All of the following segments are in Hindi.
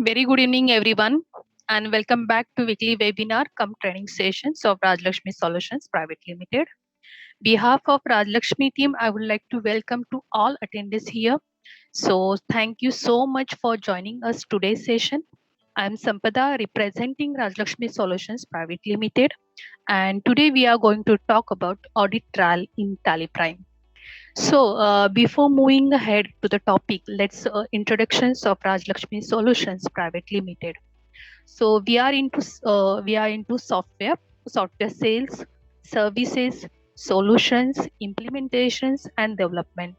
Very good evening, everyone, and welcome back to weekly webinar cum training sessions of Rajlakshmi Solutions Private Limited. Behalf of Rajlakshmi team, I would like to welcome to all attendees here. So, thank you so much for joining us today's session. I am Sampada representing Rajlakshmi Solutions Private Limited, and today we are going to talk about audit trial in Tally Prime. So, before moving ahead to the topic, let's introductions of Rajlakshmi Solutions Private Limited. So we are into software sales, services, solutions, implementations, and development.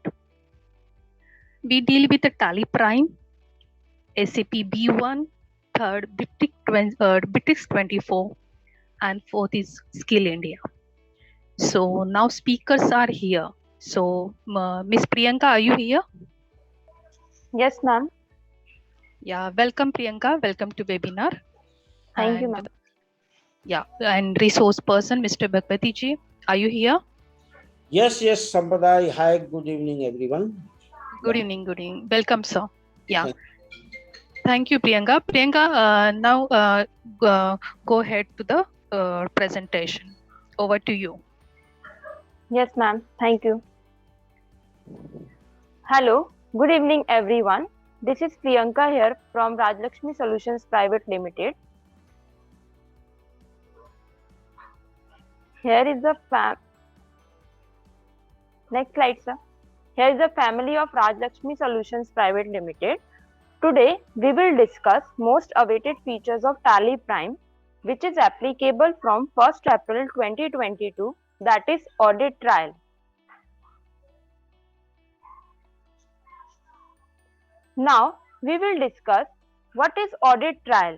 We deal with the Tally Prime, SAP B1, third Bitrix 24, and fourth is Skill India. So now speakers are here. So Miss Priyanka, are you here? Yes, ma'am. Yeah, welcome Priyanka. Welcome to webinar. Thank you, And ma'am. yeah, and resource person, Mr. Bhagwati ji, are you here? Yes, Sampradai. Hi, good evening, everyone. Good evening, good evening. Welcome, sir. Yeah, thank you, Priyanka. Priyanka, now go ahead to the presentation. Over to you. Yes, ma'am. Thank you. Hello. Good evening, everyone. This is Priyanka here from Rajlakshmi Solutions Private Limited. Here is the next slide, sir. Here is the family of Rajlakshmi Solutions Private Limited. Today, we will discuss most awaited features of Tally Prime, which is applicable from 1st April 2022, that is audit trial. Now, we will discuss what is audit trial.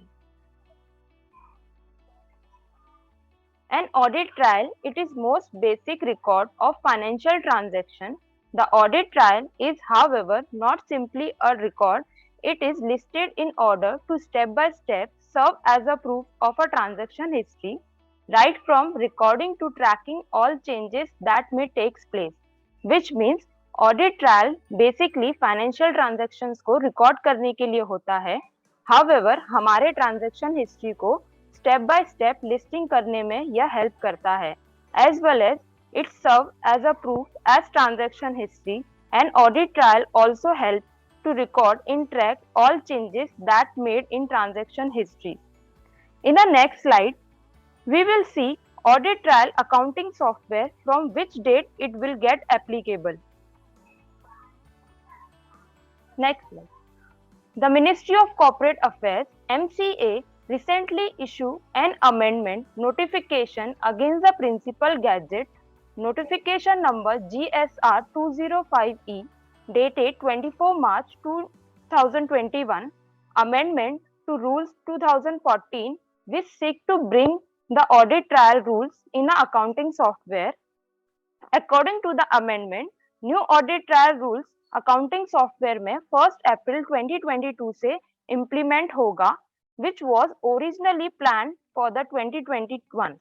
An audit trial, it is most basic record of financial transaction. The audit trial is, however, not simply a record. It is listed in order to step by step serve as a proof of a transaction history, right from recording to tracking all changes that may take place, which means audit trail basically financial transactions को रिकॉर्ड करने के लिए होता है. हाउएवर हमारे ट्रांजैक्शन हिस्ट्री को स्टेप बाय स्टेप लिस्टिंग करने में यह हेल्प करता है, as well as it serve as a proof as transaction history. And audit trail also help to record in track all changes that made in transaction history. In the next slide, we will see audit trial accounting software from which date it will get applicable. Next slide. The Ministry of Corporate Affairs (MCA) recently issued an amendment notification against the Principal Gazette notification number GSR 205E dated 24 March 2021, amendment to Rules 2014, which seek to bring the audit trial rules in the accounting software. According to the amendment, new audit trial rules accounting software में 1 अप्रैल 2022 से इम्प्लीमेंट होगा, which was originally planned for the 2021.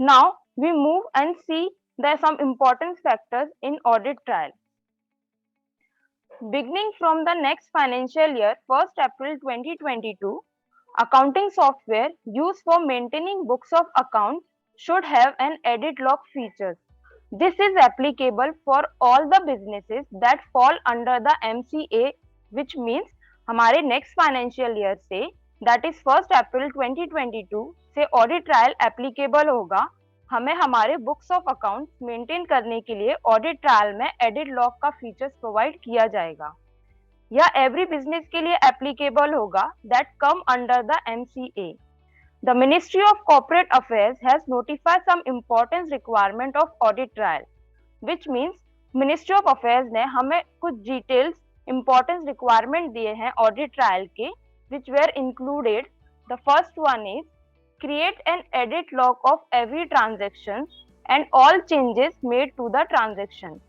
Now we move and see there are some important factors in audit trial. Beginning from the next financial year, 1st April 2022, accounting software used for maintaining books of accounts should have an edit log feature. This is applicable for all the businesses that fall under the MCA, which means हमारे next financial year से, that is 1st April 2022 से audit trial applicable होगा. हमें हमारे books of accounts maintain करने के लिए audit trial में edit log का features provide किया जाएगा. यह every business के लिए applicable होगा that come under the MCA. The Ministry of Corporate Affairs has notified some important requirement of audit trial, which means Ministry of Affairs ने हमें कुछ details importance requirement दिए हैं audit trial के, which were included. The first one is create an edit log of every transaction and all changes made to the transaction.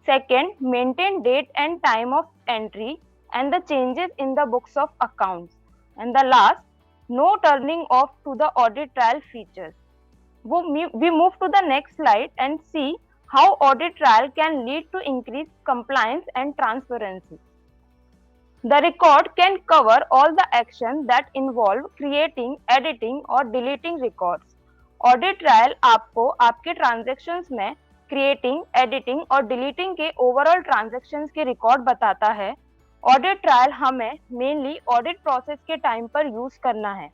Second, maintain date and time of entry and the changes in the books of accounts. And the last, no turning off to the audit trial features. We move to the next slide and see how audit trial can lead to increased compliance and transparency. The record can cover all the actions that involve creating, editing और deleting records. Audit trail आपको आपके transactions में creating, editing और deleting के overall transactions के record बताता है. Audit trail हमें mainly audit process के time पर use करना है.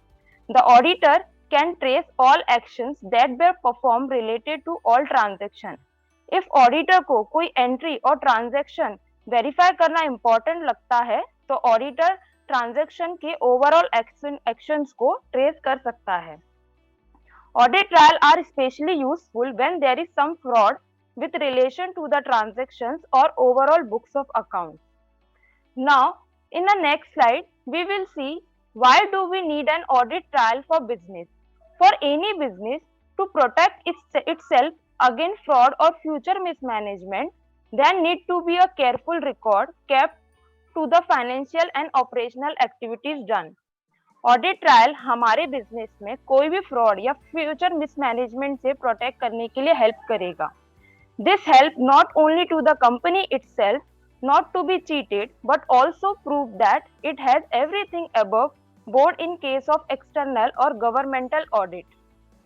The auditor can trace all actions that were performed related to all transactions. If auditor को कोई entry और transaction verify करना important लगता है तो ऑडिटर ट्रांजैक्शन के ओवरऑल एक्शंस को ट्रेस कर सकता है. Audit trail are especially useful when there is some fraud with relation to the transactions or overall books of accounts. Now, in the next slide, we will see why do we need an audit trail for business. For any business to protect itself against fraud or future mismanagement, there need to be a careful record kept to the financial and operational activities done. Audit trial हमारे बिजनेस में कोई भी फ्रॉड या फ्यूचर मिसमैनेजमेंट से प्रोटेक्ट करने के लिए हेल्प करेगा. This help not only to the company itself not to be cheated but also prove that it has everything above board in case of external or governmental audit.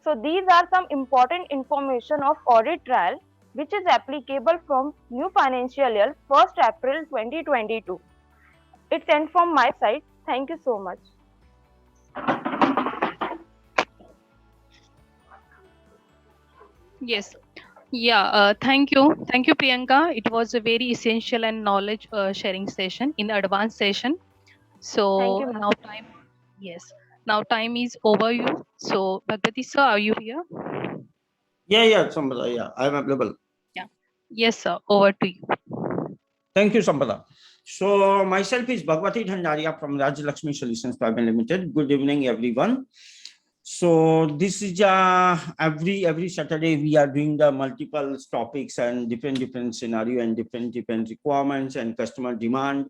So these are some important information of audit trail which is applicable from new financial year 1st April 2022. It's end from my side. Thank you so much. Yes. Yeah, thank you. Thank you, Priyanka. It was a very essential and knowledge sharing session in advanced session. So Thank you, ma'am. now time, yes, now time is over you. So Bhagwati sir, are you here? Yeah, Sampada, yeah, I am available. Yes, sir. Over to you. Thank you, Sampada. So myself is Bhagwati Dhandaria from Raj Lakshmi Solutions Private Limited. Good evening, everyone. So this is every Saturday we are doing the multiple topics and different scenario and different requirements and customer demand,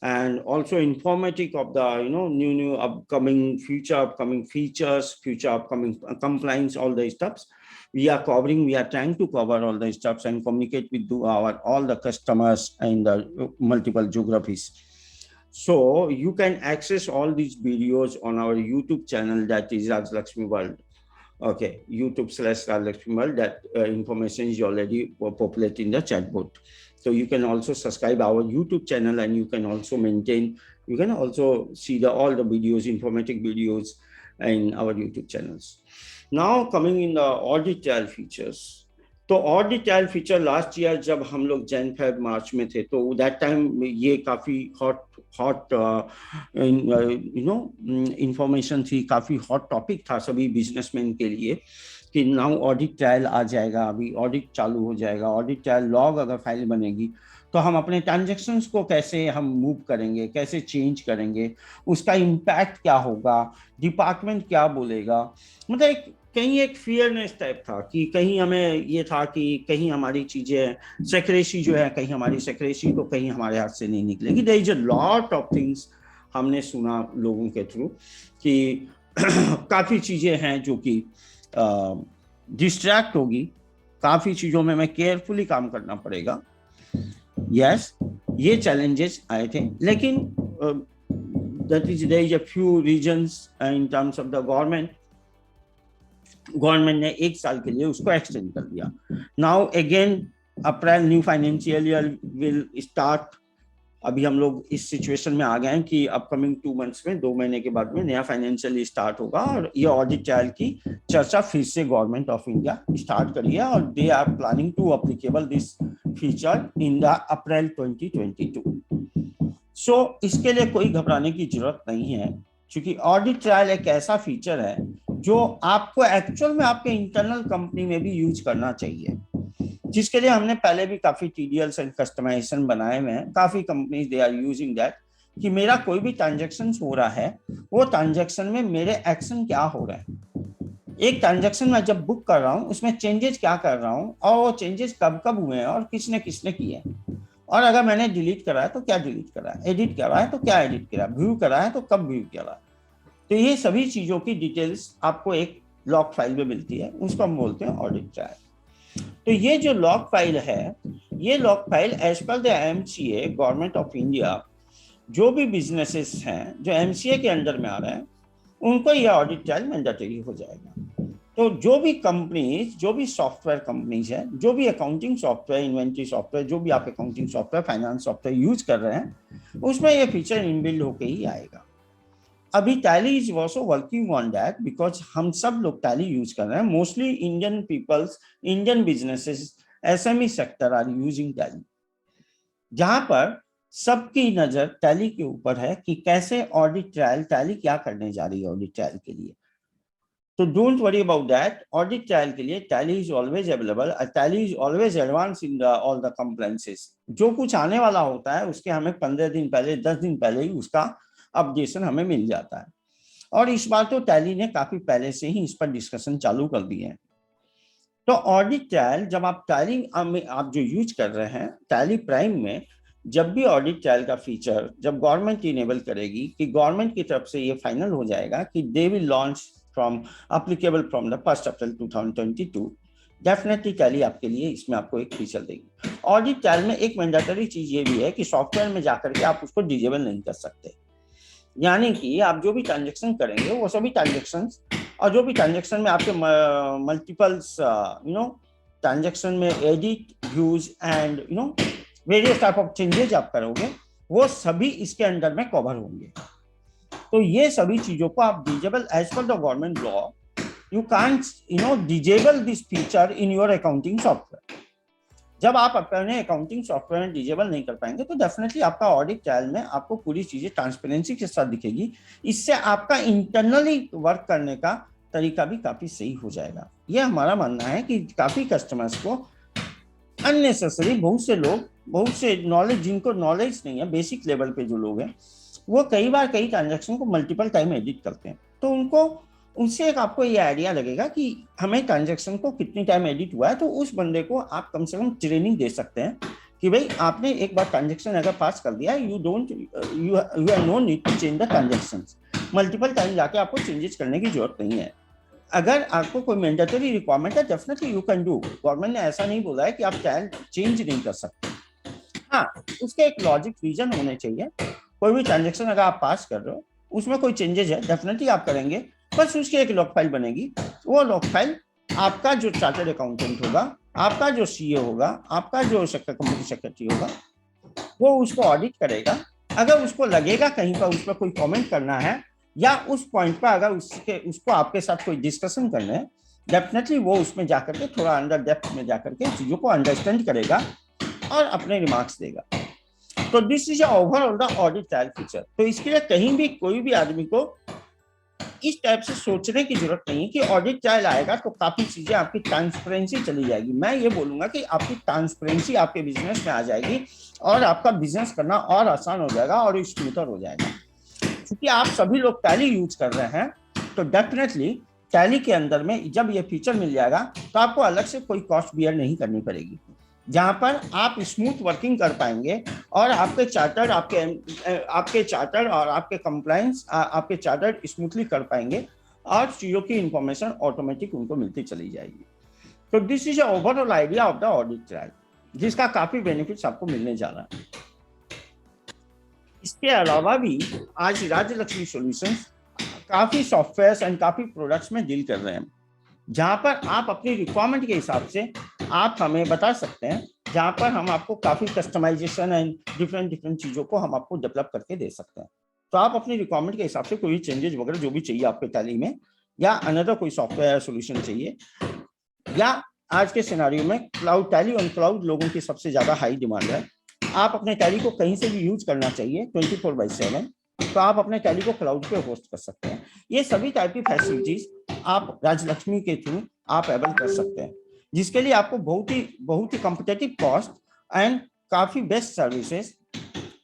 and also informative of the new upcoming features, future upcoming compliance, all the stuffs we are covering. We are trying to cover all the stuffs and communicate with all the customers in the multiple geographies. So you can access all these videos on our YouTube channel, that is Raj Lakshmi World. Okay, YouTube/Raj Lakshmi World. That information is already populated in the chat board. So you can also subscribe our YouTube channel, and you can also see all the videos, informative videos in our YouTube channels. Now coming in the audit trail features. तो audit trial feature last year जब हम लोग जैन फेब मार्च में थे तो दैट टाइम ये काफी हॉट इंफॉर्मेशन थी, काफी हॉट टॉपिक था सभी बिजनेसमैन के लिए कि नाउ ऑडिट ट्रायल आ जाएगा, अभी ऑडिट चालू हो जाएगा. ऑडिट ट्रायल लॉग अगर फाइल बनेगी तो हम अपने ट्रांजेक्शन्स को कैसे हम मूव करेंगे, कैसे चेंज करेंगे, उसका इम्पैक्ट क्या होगा, डिपार्टमेंट क्या बोलेगा. मतलब कहीं एक फियरनेस टाइप था कि कहीं हमें ये था कि कहीं हमारी चीजें सेक्रेसी जो है, कहीं हमारी सेक्रेसी तो कहीं हमारे हाथ से नहीं निकलेगी. There is a lot of things हमने सुना लोगों के थ्रू कि काफी चीजें हैं जो कि डिस्ट्रैक्ट होगी, काफी चीजों में मैं केयरफुली काम करना पड़ेगा. यस, ये चैलेंजेस आए थे, लेकिन that is there is a few reasons in terms of the government ने 1 साल के लिए उसको एक्सटेंड कर दिया. Now again April new financial year will start. अभी हम लोग इस सिचुएशन में आ गए हैं कि अपकमिंग 2 मंथ्स में, 2 महीने के बाद में नया फाइनेंशियल ईयर स्टार्ट होगा और ये ऑडिट ट्रायल की चर्चा फिर से गवर्नमेंट ऑफ इंडिया स्टार्ट करी है और they are planning to applicable this feature in the April 2022. So इसके लिए कोई घबराने की जरूरत नहीं है, क्योंकि ऑडिट ट्रायल एक ऐसा फीचर है जो आपको एक्चुअल में आपके इंटरनल कंपनी में भी यूज करना चाहिए, जिसके लिए हमने पहले भी काफी टीडीएल्स एंड कस्टमाइजेशन बनाए हुए हैं. काफी companies they are using that कि मेरा कोई भी ट्रांजैक्शन हो रहा है, वो ट्रांजैक्शन में मेरे एक्शन क्या हो रहा है, एक ट्रांजैक्शन में जब बुक कर रहा हूँ उसमें चेंजेस क्या कर रहा हूँ और वो चेंजेस कब कब हुए हैं और किसने किसने किए, और अगर मैंने डिलीट करा है तो क्या डिलीट करा है, एडिट करा है तो क्या एडिट करा है, व्यू करा है तो कब व्यू करा है. तो ये सभी चीजों की डिटेल्स आपको एक लॉग फाइल में मिलती है, उसको हम बोलते हैं ऑडिट ट्रायल. तो ये जो लॉग फाइल है, ये log file as per the MCA government of India जो भी बिजनेसेस हैं जो एमसीए के अंडर में आ रहे हैं उनको यह ऑडिट ट्रायल मैंडेटरी हो जाएगा। तो जो भी कंपनीज, जो भी सॉफ्टवेयर कंपनीज है, जो भी अकाउंटिंग सॉफ्टवेयर, इन्वेंट्री सॉफ्टवेयर, जो भी आप accounting software, finance software use कर रहे हैं, उसमें ये फीचर इनबिल्ड होके ही आएगा। अभी Tally is also working on that, because हम सब लोग टैली यूज कर रहे हैं। Mostly Indian peoples, Indian businesses, SME sector are using Tally, जहां पर सबकी नजर टैली के ऊपर है कि कैसे ऑडिट ट्रायल, टैली क्या करने जा रही है ऑडिट ट्रायल के लिए। तो don't worry about that. Audit trial के लिए tally is always available, tally is always advance in all the compliances. जो कुछ आने वाला होता है उसके हमें 15 दिन पहले, 10 दिन पहले ही उसका अपडेशन हमें मिल जाता है। और इस बार तो टैली ने काफी पहले से ही इस पर डिस्कशन चालू कर दिए हैं। तो ऑडिट ट्रायल, जब आप टैली आप जो यूज कर रहे हैं टैली प्राइम में, जब भी ऑडिट ट्रायल का फीचर जब गवर्नमेंट इनेबल करेगी, कि गवर्नमेंट की तरफ से ये फाइनल हो जाएगा कि they will launch from applicable from the 1 April 2022, definitely tally आपके लिए इसमें आपको एक फीचर देगी। ऑडिट ट्रायल में एक मैंडेटरी चीज ये भी है कि सॉफ्टवेयर में जाकर के आप उसको डिसेबल नहीं कर सकते। यानी कि आप जो भी ट्रांजेक्शन करेंगे वो सभी ट्रांजेक्शन, और जो भी ट्रांजेक्शन में आपके मल्टीपल्स ट्रांजेक्शन में edit, use and various type of changes आप करोगे, वो सभी इसके अंडर में कवर होंगे। तो ये सभी चीजों को आप disable, as per the government law you can't disable this feature in your accounting software. जब आप अपने अकाउंटिंग सॉफ्टवेयर में डिसेबल नहीं कर पाएंगे तो डेफिनेटली आपका ऑडिट ट्रायल में आपको पूरी चीजें ट्रांसपेरेंसी के साथ दिखेगी। इससे आपका इंटरनली वर्क करने का तरीका भी काफी सही हो जाएगा। ये हमारा मानना है कि काफी कस्टमर्स को अननेसेसरी, बहुत से लोग, बहुत से नॉलेज, जिनको नॉलेज नहीं है, बेसिक लेवल पे जो लोग हैं, वो कई बार कई ट्रांजेक्शन को मल्टीपल टाइम एडिट करते हैं। तो उनसे एक आपको ये आइडिया लगेगा कि हमें ट्रांजेक्शन को कितनी टाइम एडिट हुआ है, तो उस बंदे को आप कम से कम ट्रेनिंग दे सकते हैं कि भाई आपने एक बार ट्रांजेक्शन अगर पास कर दिया, you have no need to change the transactions. Multiple time जाके आपको चेंजेस करने की जरूरत नहीं है। अगर आपको कोई मैंडेटरी रिक्वायरमेंट है, definitely you can do. Government ने ऐसा नहीं बोला है कि आप ट्रायल चेंज नहीं कर सकते। हाँ, उसके एक लॉजिक रीजन होने चाहिए। कोई भी ट्रांजेक्शन अगर आप पास कर रहे हो, उसमें कोई चेंजेस है, डेफिनेटली आप करेंगे, बस उसकी एक लॉग फाइल बनेगी। वो लॉग फाइल आपका जो चार्टर्ड अकाउंटेंट होगा, आपका जो सीए होगा, आपका जो कंपनी सेक्रेटरी होगा, वो उसको ऑडिट करेगा। अगर उसको लगेगा कहीं पर उस पर कोई कमेंट करना है, या उस पॉइंट पर अगर उसको आपके साथ कोई डिस्कशन करना है, डेफिनेटली वो उसमें जाकर के थोड़ा अंडर डेप्थ में जाकर के चीजों को अंडरस्टैंड करेगा और अपने रिमार्क्स देगा। तो this is overall the audit trial feature. तो इसके लिए कहीं भी कोई भी आदमी को इस टाइप से सोचने की जरूरत नहीं है कि ऑडिट ट्रायल आएगा तो काफी चीजें आपकी ट्रांसपेरेंसी चली जाएगी। मैं ये बोलूंगा कि आपकी ट्रांसपेरेंसी आपके बिजनेस में आ जाएगी और आपका बिजनेस करना और आसान हो जाएगा और स्मूथर हो जाएगा। क्योंकि आप सभी लोग टैली यूज कर रहे हैं, तो डेफिनेटली टैली के अंदर में जब ये फीचर मिल जाएगा तो आपको अलग से कोई कॉस्ट बियर नहीं करनी पड़ेगी, जहां पर आप स्मूथ वर्किंग कर पाएंगे और आपके चार्टर, आपके चार्टर और आपके कंप्लायंस, आपके चार्टर स्मूथली कर पाएंगे और चीजों की इंफॉर्मेशन ऑटोमेटिक उनको मिलती चली जाएगी। तो this is overall idea of the audit trial, जिसका काफी बेनिफिट्स आपको मिलने जा रहा है। इसके अलावा भी आज राज्य लक्ष्मी सॉल्यूशंस काफी सॉफ्टवेयर एंड काफी प्रोडक्ट्स में डील कर रहे हैं, जहां पर आप अपनी रिक्वायरमेंट के हिसाब से आप हमें बता सकते हैं, जहां पर हम आपको काफी कस्टमाइजेशन एंड डिफरेंट चीजों को हम आपको डेवलप करके दे सकते हैं। तो आप अपनी रिक्वायरमेंट के हिसाब से कोई चेंजेस वगैरह जो भी चाहिए आपके टैली में, या अनदर कोई सॉफ्टवेयर सोल्यूशन चाहिए, या आज के सिनारियो में क्लाउड, टैली ऑन क्लाउड लोगों की सबसे ज्यादा हाई डिमांड है। आप अपने टैली को कहीं से भी यूज करना चाहिए 24/7, तो आप अपने टैली को क्लाउड पे होस्ट कर सकते हैं। ये सभी टाइप की फैसिलिटीज आप राजलक्ष्मी के थ्रू आप एबल कर सकते हैं, जिसके लिए आपको बहुत ही कॉम्पिटिटिव कॉस्ट एंड काफी बेस्ट सर्विसेज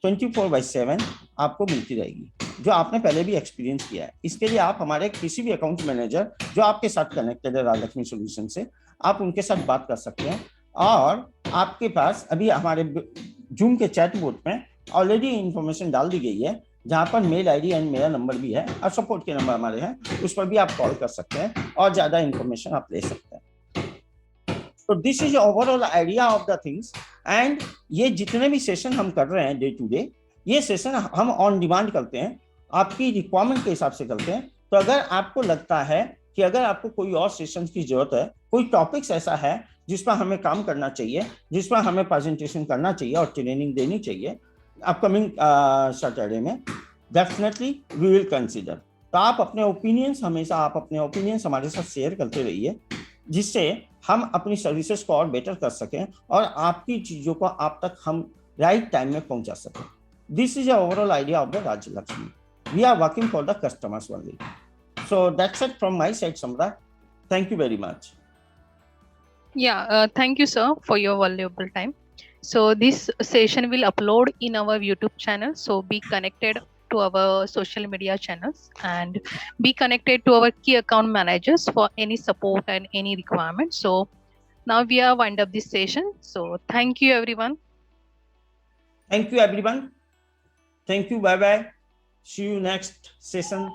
24/7 आपको मिलती रहेगी, जो आपने पहले भी एक्सपीरियंस किया है। इसके लिए आप हमारे किसी भी अकाउंट मैनेजर जो आपके साथ कनेक्टेड है राजलक्ष्मी सॉल्यूशन से, आप उनके साथ बात कर सकते हैं। और आपके पास अभी हमारे जूम के चैट बोर्ड में ऑलरेडी इंफॉर्मेशन डाल दी गई है, जहां पर मेल आईडी एंड मेरा नंबर भी है और सपोर्ट के नंबर हमारे हैं, उस पर भी आप कॉल कर सकते हैं और ज्यादा इंफॉर्मेशन आप ले सकते हैं। तो this is overall idea of the things. And ये जितने भी सेशन हम कर रहे हैं डे टू डे, ये सेशन हम ऑन डिमांड करते हैं, आपकी रिक्वायरमेंट के हिसाब से करते हैं। तो अगर आपको लगता है कि अगर आपको कोई और सेशन की जरूरत है, कोई टॉपिक्स ऐसा है जिस पर हमें काम करना चाहिए, जिस पर हमें प्रेजेंटेशन करना चाहिए और ट्रेनिंग देनी चाहिए अपकमिंग सैटरडे में, डेफिनेटली वी विल कंसीडर। तो आप अपने ओपिनियंस हमारे साथ शेयर करते रहिए, जिससे हम अपनी सर्विसेज को और बेटर कर सकें और आपकी चीज़ों को आप तक हम राइट टाइम में पहुंचा सकें। This is overall idea of the राज्य Lakshmi. We are working for the customers only. So that's it from my side, Samra. Thank you very much. Yeah, thank you, sir, for your valuable time. So this session will upload in our YouTube channel. So be connected to our social media channels and be connected to our key account managers for any support and any requirement. So now we are wind up this session. So thank you, everyone. Thank you, everyone. Thank you. Bye bye. See you next session.